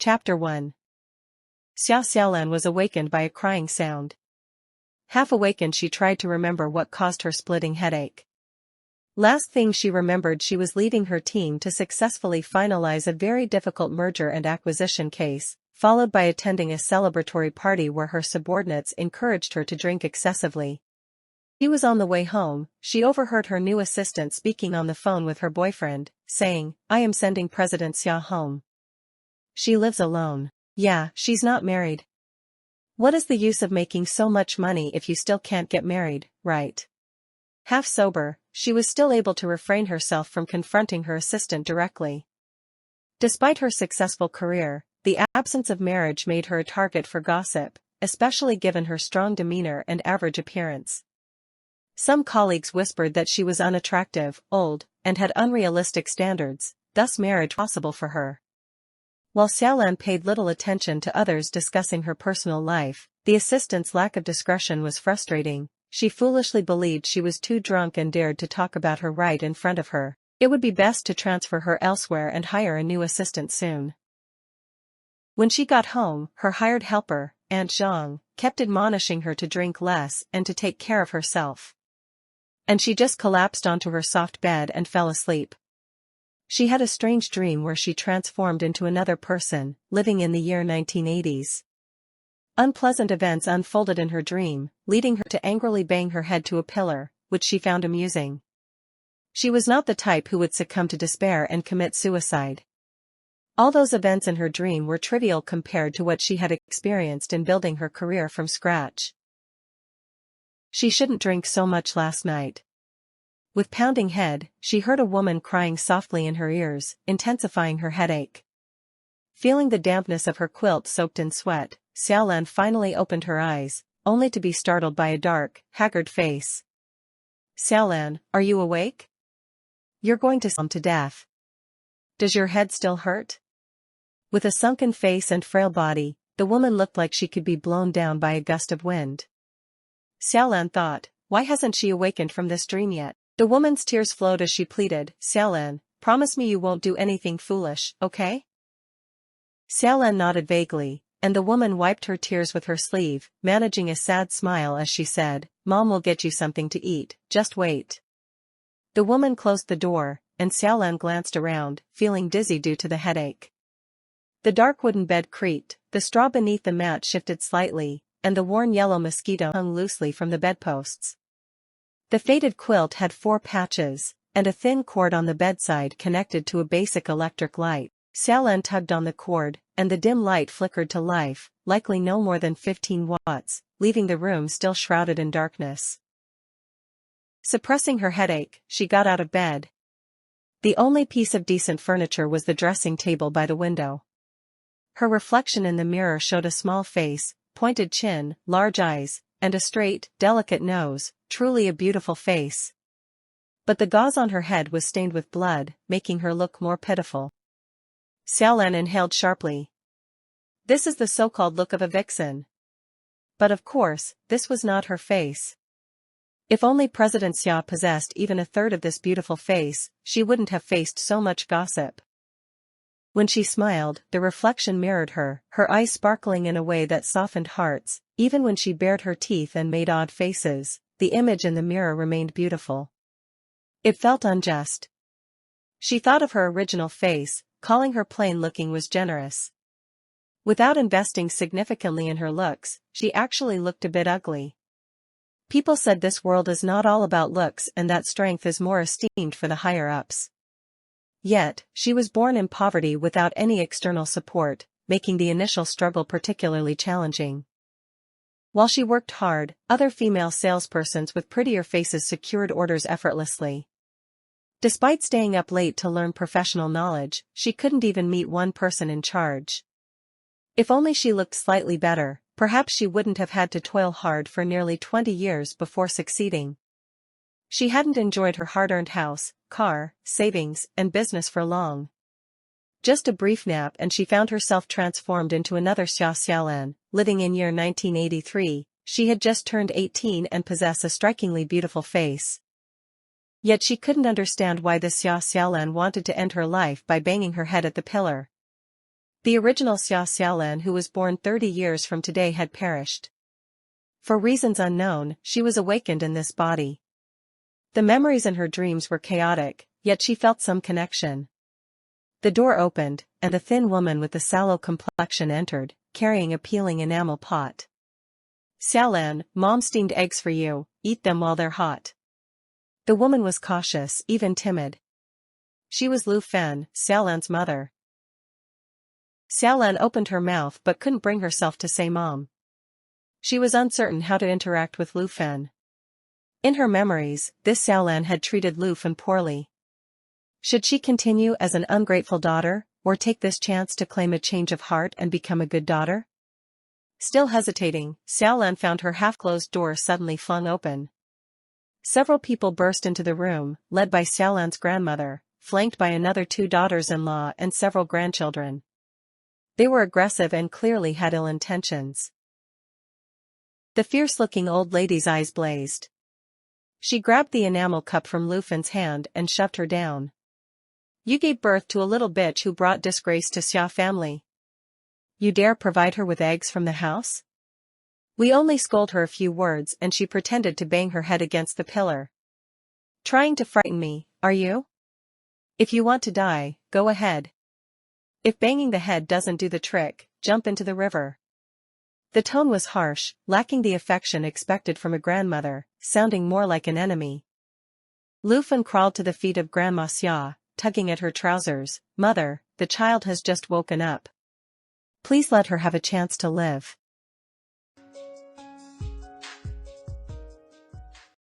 Chapter 1. Xia Xiaolan was awakened by a crying sound. Half awakened, she tried to remember what caused her splitting headache. Last thing she remembered, she was leaving her team to successfully finalize a very difficult merger and acquisition case, followed by attending a celebratory party where her subordinates encouraged her to drink excessively. She was on the way home. She overheard her new assistant speaking on the phone with her boyfriend, saying, "I am sending President Xia home. She lives alone. Yeah, she's not married. What is the use of making so much money if you still can't get married, right?" Half sober, she was still able to refrain herself from confronting her assistant directly. Despite her successful career, the absence of marriage made her a target for gossip, especially given her strong demeanor and average appearance. Some colleagues whispered that she was unattractive, old, and had unrealistic standards, thus marriage possible for her. While Xiaolan paid little attention to others discussing her personal life, the assistant's lack of discretion was frustrating. She foolishly believed she was too drunk and dared to talk about her right in front of her. It would be best to transfer her elsewhere and hire a new assistant soon. When she got home, her hired helper, Aunt Zhang, kept admonishing her to drink less and to take care of herself. And she just collapsed onto her soft bed and fell asleep. She had a strange dream where she transformed into another person, living in the year 1980s. Unpleasant events unfolded in her dream, leading her to angrily bang her head to a pillar, which she found amusing. She was not the type who would succumb to despair and commit suicide. All those events in her dream were trivial compared to what she had experienced in building her career from scratch. She shouldn't drink so much last night. With pounding head, she heard a woman crying softly in her ears, intensifying her headache. Feeling the dampness of her quilt soaked in sweat, Xiaolan finally opened her eyes, only to be startled by a dark, haggard face. "Xiaolan, are you awake? You're going to death. Does your head still hurt?" With a sunken face and frail body, the woman looked like she could be blown down by a gust of wind. Xiaolan thought, why hasn't she awakened from this dream yet? The woman's tears flowed as she pleaded, "Xiaolan, promise me you won't do anything foolish, okay?" Xiaolan nodded vaguely, and the woman wiped her tears with her sleeve, managing a sad smile as she said, "Mom will get you something to eat, just wait." The woman closed the door, and Xiaolan glanced around, feeling dizzy due to the headache. The dark wooden bed creaked, the straw beneath the mat shifted slightly, and the worn yellow mosquito hung loosely from the bedposts. The faded quilt had 4 patches, and a thin cord on the bedside connected to a basic electric light. Xiaolan tugged on the cord, and the dim light flickered to life, likely no more than 15 watts, leaving the room still shrouded in darkness. Suppressing her headache, she got out of bed. The only piece of decent furniture was the dressing table by the window. Her reflection in the mirror showed a small face, pointed chin, large eyes, and a straight, delicate nose, truly a beautiful face. But the gauze on her head was stained with blood, making her look more pitiful. Xiaolan inhaled sharply. This is the so-called look of a vixen. But of course, this was not her face. If only President Xia possessed even a third of this beautiful face, she wouldn't have faced so much gossip. When she smiled, the reflection mirrored her, her eyes sparkling in a way that softened hearts. Even when she bared her teeth and made odd faces, the image in the mirror remained beautiful. It felt unjust. She thought of her original face, calling her plain-looking was generous. Without investing significantly in her looks, she actually looked a bit ugly. People said this world is not all about looks and that strength is more esteemed for the higher-ups. Yet, she was born in poverty without any external support, making the initial struggle particularly challenging. While she worked hard, other female salespersons with prettier faces secured orders effortlessly. Despite staying up late to learn professional knowledge, she couldn't even meet one person in charge. If only she looked slightly better, perhaps she wouldn't have had to toil hard for nearly 20 years before succeeding. She hadn't enjoyed her hard-earned house, car, savings, and business for long. Just a brief nap and she found herself transformed into another Xia Xiaolan, living in year 1983. She had just turned 18 and possessed a strikingly beautiful face. Yet she couldn't understand why this Xia Xiaolan wanted to end her life by banging her head at the pillar. The original Xia Xiaolan, who was born 30 years from today, had perished. For reasons unknown, she was awakened in this body. The memories in her dreams were chaotic, yet she felt some connection. The door opened, and a thin woman with a sallow complexion entered, carrying a peeling enamel pot. "Xiaolan, Mom steamed eggs for you, eat them while they're hot." The woman was cautious, even timid. She was Lu Fen, Xiaolan's mother. Xiaolan opened her mouth but couldn't bring herself to say Mom. She was uncertain how to interact with Lu Fen. In her memories, this Xiaolan had treated Lu Fen poorly. Should she continue as an ungrateful daughter, or take this chance to claim a change of heart and become a good daughter? Still hesitating, Xiaolan found her half-closed door suddenly flung open. Several people burst into the room, led by Xiaolan's grandmother, flanked by another 2 daughters-in-law and several grandchildren. They were aggressive and clearly had ill intentions. The fierce-looking old lady's eyes blazed. She grabbed the enamel cup from Lu Fen's hand and shoved her down. "You gave birth to a little bitch who brought disgrace to Xia family. You dare provide her with eggs from the house? We only scold her a few words and she pretended to bang her head against the pillar. Trying to frighten me, are you? If you want to die, go ahead. If banging the head doesn't do the trick, jump into the river." The tone was harsh, lacking the affection expected from a grandmother, sounding more like an enemy. Lu Fen crawled to the feet of Grandma Xia, tugging at her trousers. "Mother, the child has just woken up. Please let her have a chance to live."